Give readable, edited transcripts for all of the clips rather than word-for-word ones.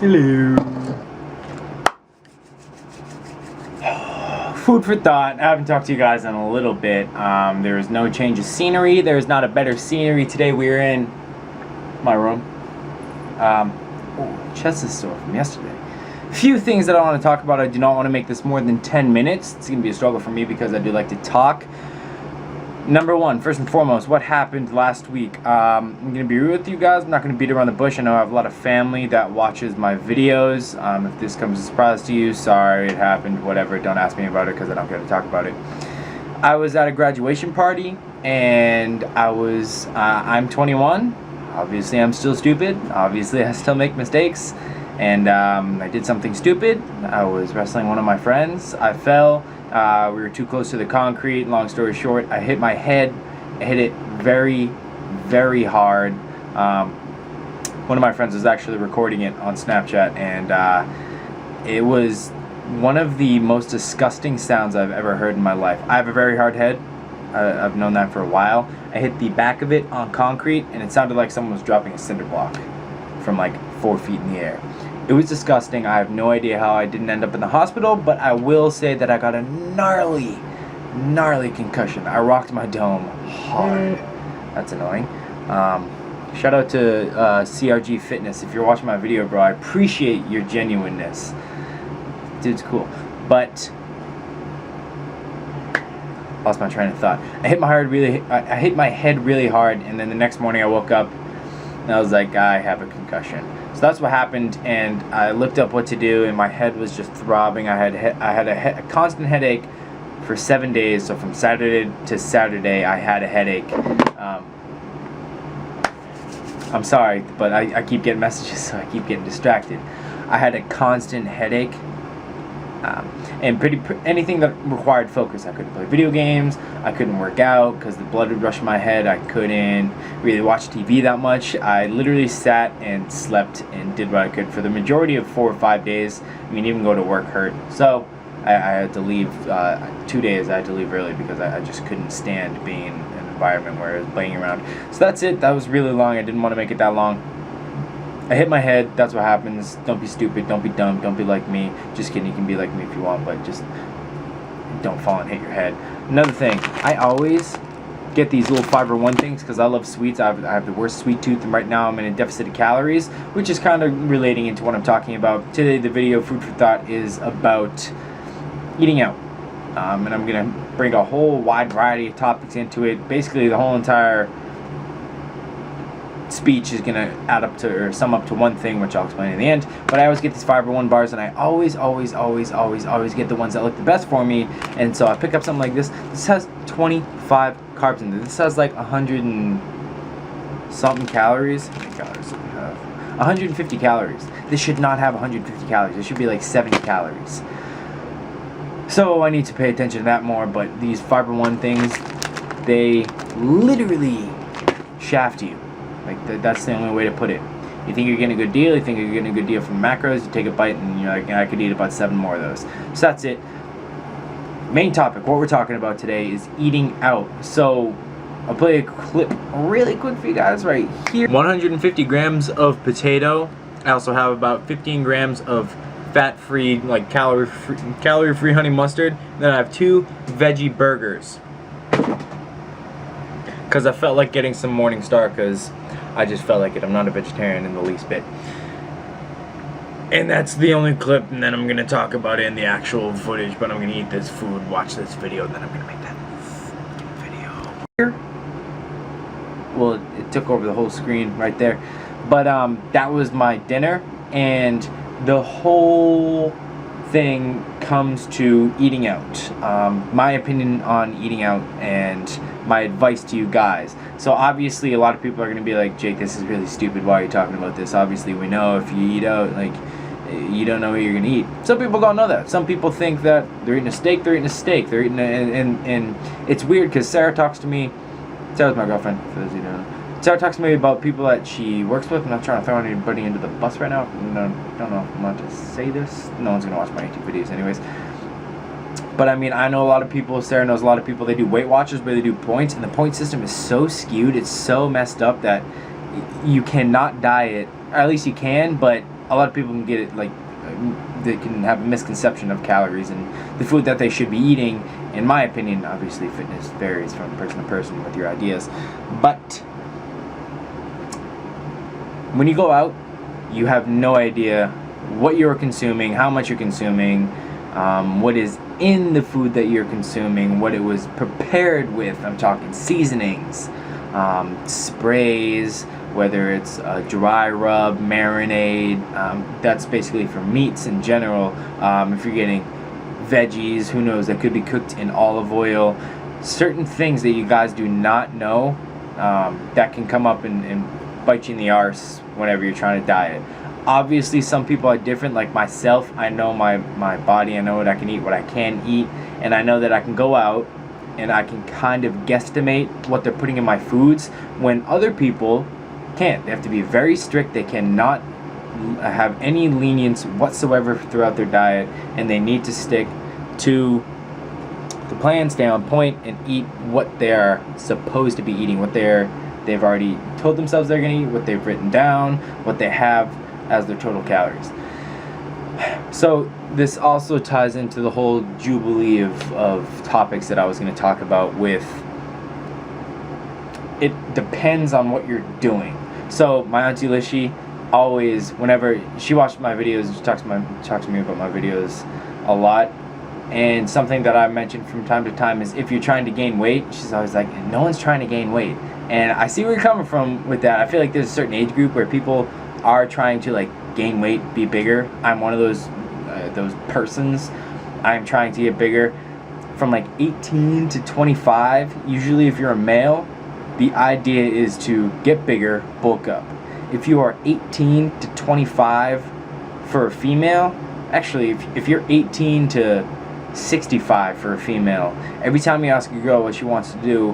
Hello. Food for thought. I haven't talked to you guys in a little bit. There is no change of scenery. There's not a better scenery today. We're in my room. Chest is sore from yesterday. A few things that I want to talk about. I do not want to make this more than 10 minutes. It's going to be a struggle for me because I do like to talk. Number one, first and foremost, what happened last week? I'm going to be real with you guys. I'm not going to beat around the bush. I know I have a lot of family that watches my videos. If this comes as a surprise to you, sorry, it happened, whatever. Don't ask me about it because I don't care to talk about it. I was at a graduation party, and I'm 21. Obviously, I'm still stupid. Obviously, I still make mistakes. And I did something stupid. I was wrestling one of my friends. I fell. We were too close to the concrete. Long story short, I hit my head. I hit it very, very hard. One of my friends was actually recording it on Snapchat, and it was one of the most disgusting sounds I've ever heard in my life. I have a very hard head. I've known that for a while. I hit the back of it on concrete, and it sounded like someone was dropping a cinder block from like 4 feet in the air. It was disgusting. I have no idea how I didn't end up in the hospital, but I will say that I got a gnarly concussion. I rocked my dome hard. That's annoying. Shout out to CRG Fitness. If you're watching my video, bro, I appreciate your genuineness. Dude's cool. But lost my train of thought. I hit my head really hard, and then the next morning I woke up and I was like, I have a concussion. So that's what happened, and I looked up what to do, and my head was just throbbing. I had a constant headache for 7 days. So from Saturday to Saturday, I had a headache. I'm sorry, but I keep getting messages, so I keep getting distracted. I had a constant headache. And anything that required focus. I couldn't play video games, I couldn't work out because the blood would rush in my head, I couldn't really watch TV that much. I literally sat and slept and did what I could for the majority of 4 or 5 days. I mean, even go to work hurt. So I had to leave 2 days. I had to leave early because I just couldn't stand being in an environment where I was playing around. So that's it. That was really long. I didn't want to make it that long. I hit my head. That's what happens. Don't be stupid. Don't be dumb. Don't be like me. Just kidding. You can be like me if you want, but just don't fall and hit your head. Another thing, I always get these little Fiber One things because I love sweets. I have the worst sweet tooth, and right now I'm in a deficit of calories, which is kind of relating into what I'm talking about. Today, the video Food for Thought is about eating out. And I'm going to bring a whole wide variety of topics into it. Basically, the whole entire speech is going to add up to or sum up to one thing, which I'll explain in the end. But I always get these Fiber One bars, and I always get the ones that look the best for me. And so I pick up something like this. This has 25 carbs in it. This has like 100 and something calories. How many calories does it have? 150 calories. This should not have 150 calories. It should be like 70 calories. So I need to pay attention to that more. But these Fiber One things, they literally shaft you. Like, that's the only way to put it. You think you're getting a good deal, you think you're getting a good deal from macros, you take a bite and you're like, I could eat about 7 more of those. So that's it. Main topic, what we're talking about today is eating out. So I'll play a clip really quick for you guys right here. 150 grams of potato. I also have about 15 grams of fat-free, like calorie-free honey mustard. Then I have 2 veggie burgers. Because I felt like getting some Morning Star because I just felt like it. I'm not a vegetarian in the least bit. And that's the only clip, and then I'm going to talk about it in the actual footage, but I'm going to eat this food, watch this video, and then I'm going to make that video. Here. Well, it took over the whole screen right there. But that was my dinner, and the whole thing comes to eating out. My opinion on eating out and my advice to you guys. So obviously a lot of people are going to be like, Jake, this is really stupid, why are you talking about this? Obviously we know if you eat out, like, you don't know what you're going to eat. Some people don't know that. Some people think that they're eating a steak, they're eating and it's weird because Sarah talks to me. Sarah's my girlfriend, for those of you who don't know. Sarah talks to me about people that she works with. I'm not trying to throw anybody into the bus right now. No, don't know if I'm allowed to say this. No one's going to watch my YouTube videos anyways. But I mean, I know a lot of people, Sarah knows a lot of people, they do Weight Watchers where they do points, and the point system is so skewed, it's so messed up that you cannot diet, or at least you can, but a lot of people can get it like they can have a misconception of calories and the food that they should be eating. In my opinion, obviously fitness varies from person to person with your ideas, but when you go out, you have no idea what you're consuming, how much you're consuming, what is in the food that you're consuming, what it was prepared with. I'm talking seasonings, sprays, whether it's a dry rub, marinade. That's basically for meats in general. If you're getting veggies, who knows, that could be cooked in olive oil. Certain things that you guys do not know that can come up and bite you in the arse whenever you're trying to diet. Obviously, some people are different. Like myself, I know my body. I know what I can eat, what I can eat, and I know that I can go out and I can kind of guesstimate what they're putting in my foods, when other people can't. They have to be very strict. They cannot have any lenience whatsoever throughout their diet, and they need to stick to the plan, stay on point, and eat what they're supposed to be eating, what they've already told themselves they're going to eat, what they've written down, what they have as their total calories. So this also ties into the whole jubilee of topics that I was going to talk about. With it depends on what you're doing. So my auntie Lishi, always, whenever she watched my videos, she talks to me about my videos a lot. And something that I mentioned from time to time is, if you're trying to gain weight, she's always like, no one's trying to gain weight. And I see where you're coming from with that. I feel like there's a certain age group where people are trying to like gain weight, be bigger. I'm one of those persons. I'm trying to get bigger. From like 18 to 25, usually if you're a male, the idea is to get bigger, bulk up. If you are 18 to 25 for a female, actually if you're 18 to 65 for a female, every time you ask a girl what she wants to do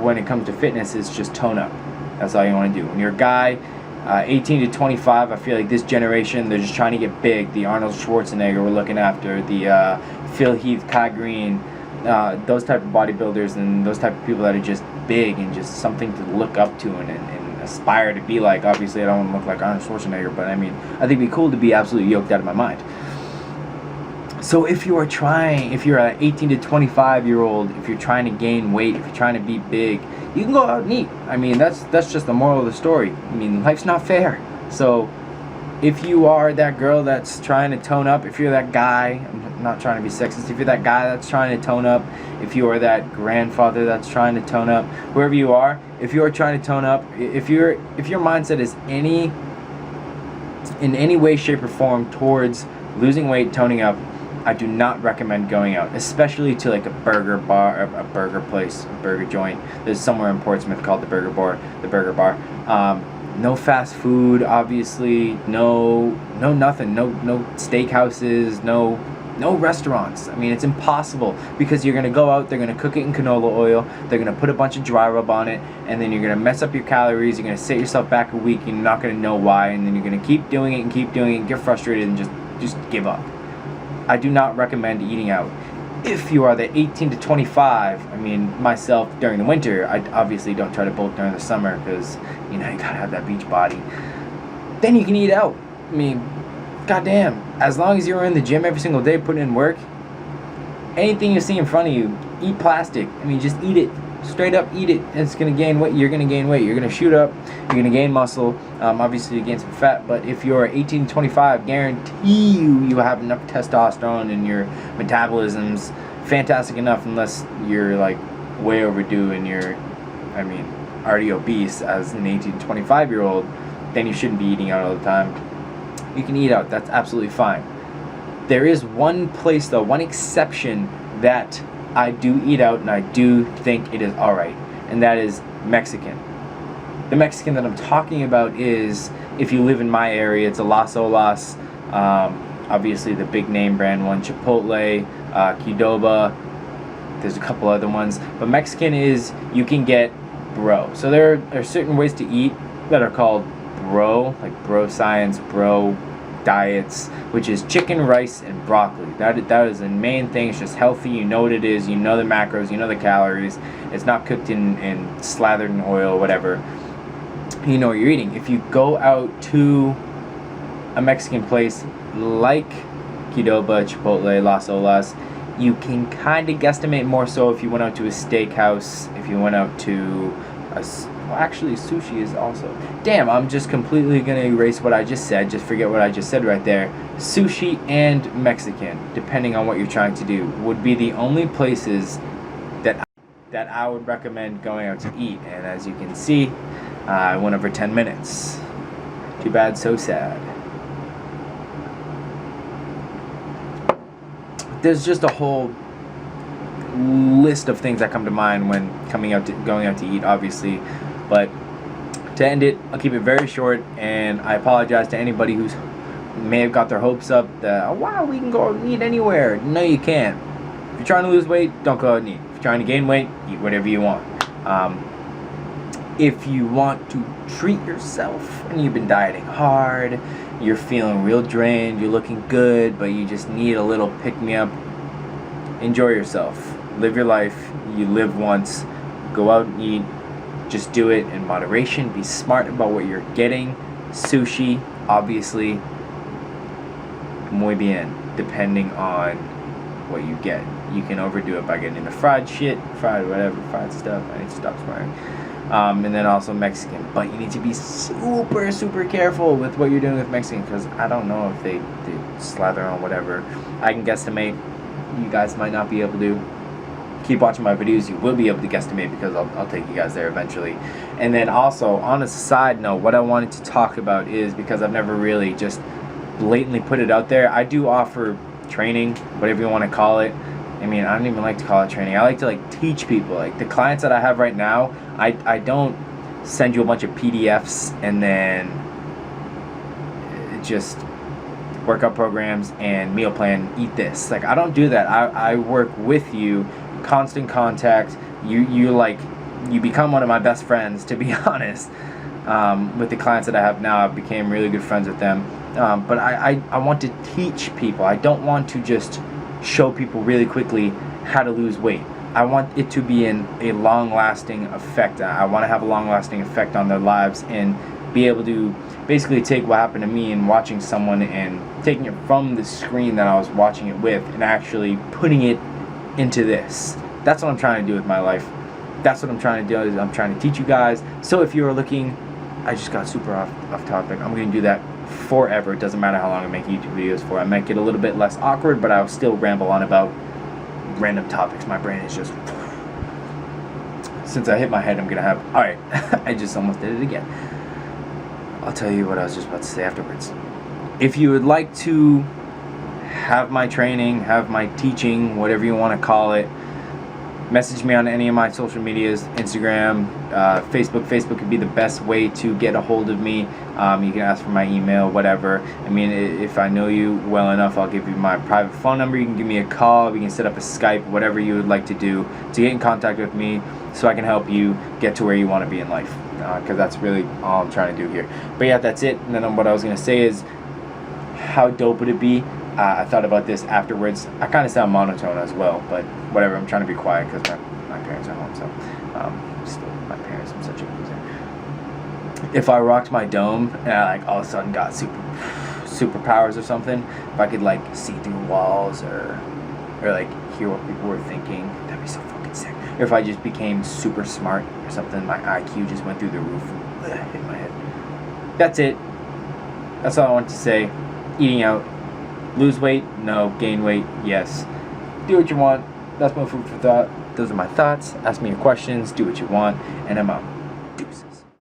when it comes to fitness, is just tone up. That's all you want to do. When you're a guy, 18 to 25, I feel like this generation, they're just trying to get big. The Arnold Schwarzenegger we're looking after, the Phil Heath, Kai Green, those type of bodybuilders, and those type of people that are just big and just something to look up to and aspire to be like. Obviously, I don't want to look like Arnold Schwarzenegger, but I mean, I think it'd be cool to be absolutely yoked out of my mind. So if you're an 18 to 25 year old, if you're trying to gain weight, if you're trying to be big, you can go out and eat. I mean, that's just the moral of the story. I mean, life's not fair. So if you are that girl that's trying to tone up, if you're that guy, I'm not trying to be sexist, if you're that guy that's trying to tone up, if you are that grandfather that's trying to tone up, wherever you are, if you are trying to tone up, if your mindset is in any way, shape, or form towards losing weight, toning up, I do not recommend going out, especially to like a burger bar, a burger place, a burger joint. There's somewhere in Portsmouth called the Burger Bar. No fast food, obviously. No nothing. No steakhouses. No restaurants. I mean, it's impossible, because you're gonna go out. They're gonna cook it in canola oil. They're gonna put a bunch of dry rub on it, and then you're gonna mess up your calories. You're gonna set yourself back a week, and you're not gonna know why. And then you're gonna keep doing it and keep doing it, and get frustrated and just give up. I do not recommend eating out. If you are the 18 to 25, I mean, myself, during the winter, I obviously don't try to bulk during the summer, because, you know, you gotta have that beach body. Then you can eat out. I mean, goddamn, as long as you're in the gym every single day putting in work, anything you see in front of you, eat plastic. I mean, just eat it. Straight up eat it. It's gonna gain weight. You're gonna gain weight. You're gonna shoot up. You're gonna gain muscle. Obviously, you gain some fat. But if you're 18 to 25, guarantee you have enough testosterone and your metabolism's fantastic enough, unless you're like way overdue and you're, I mean, already obese as an 18 to 25 year old. Then you shouldn't be eating out all the time. You can eat out. That's absolutely fine. There is one place though, one exception that I do eat out, and I do think it is alright, and that is Mexican. The Mexican that I'm talking about is, if you live in my area, it's a Las Olas, obviously the big name brand one, Chipotle, Qdoba, there's a couple other ones, but Mexican is, you can get bro. So there are certain ways to eat that are called bro, like bro science, bro diets, which is chicken, rice, and broccoli. That is the main thing. It's just healthy. You know what it is. You know the macros. You know the calories. It's not cooked in slathered in oil, whatever. You know what you're eating. If you go out to a Mexican place like Qdoba, Chipotle, Las Olas, you can kind of guesstimate more so if you went out to a steakhouse, if you went out to well, actually sushi is also, damn, I'm just completely going to erase what I just said, just forget what I just said right there. Sushi and Mexican, depending on what you're trying to do, would be the only places that I would recommend going out to eat. And as you can see, I went over 10 minutes. Too bad, so sad. There's just a whole list of things that come to mind when going out to eat, obviously. But to end it, I'll keep it very short, and I apologize to anybody who's may have got their hopes up that, oh, wow, we can go out and eat anywhere. No, you can't. If you're trying to lose weight, don't go out and eat. If you're trying to gain weight, eat whatever you want. If you want to treat yourself and you've been dieting hard, you're feeling real drained, you're looking good, but you just need a little pick-me-up, enjoy yourself. Live your life. You live once. Go out and eat. Just do it in moderation. Be smart about what you're getting. Sushi, obviously, muy bien, depending on what you get. You can overdo it by getting into fried shit, fried stuff. I need to stop swearing. And then also Mexican. But you need to be super, super careful with what you're doing with Mexican, because I don't know if they slather on whatever. I can guesstimate. You guys might not be able to. Keep watching my videos, you will be able to guesstimate, because I'll take you guys there eventually. And then also, on a side note, what I wanted to talk about is, because I've never really just blatantly put it out there, I do offer training, whatever you want to call it. I mean, I don't even like to call it training. I like to teach people. Like the clients that I have right now, I don't send you a bunch of PDFs and then just workout programs and meal plan, eat this. Like, I don't do that. I work with you, constant contact. You become one of my best friends, to be honest. With the clients that I have now, I became really good friends with them. But I want to teach people. I don't want to just show people really quickly how to lose weight. I want it to be a long-lasting effect. I want to have a long-lasting effect on their lives and be able to basically take what happened to me and watching someone and taking it from the screen that I was watching it with and actually putting it into this. That's what I'm trying to do with my life. That's what I'm trying to do. Is I'm trying to teach you guys. So if you are looking, I just got super off topic. I'm going to do that forever. It doesn't matter how long I make YouTube videos for. I might get a little bit less awkward, but I'll still ramble on about random topics. My brain is just, since I hit my head, I'm going to have, alright, I just almost did it again. I'll tell you what I was just about to say afterwards. If you would like to have my training, have my teaching, whatever you want to call it, message me on any of my social medias, Instagram, Facebook. Facebook would be the best way to get a hold of me. You can ask for my email, whatever. I mean, if I know you well enough, I'll give you my private phone number. You can give me a call. We can set up a Skype, whatever you would like to do to get in contact with me so I can help you get to where you want to be in life. Because that's really all I'm trying to do here. But yeah, that's it. And then what I was going to say is, how dope would it be? I thought about this afterwards. I kind of sound monotone as well, but whatever. I'm trying to be quiet because my parents are home, so still my parents. I'm such a loser. If I rocked my dome and I all of a sudden got superpowers or something, if I could see through walls or hear what people were thinking, that'd be so fucking sick. Or if I just became super smart or something, my IQ just went through the roof and hit my head. That's it. That's all I want to say. Eating out. Lose weight? No. Gain weight? Yes. Do what you want. That's my food for thought. Those are my thoughts. Ask me your questions. Do what you want. And I'm out.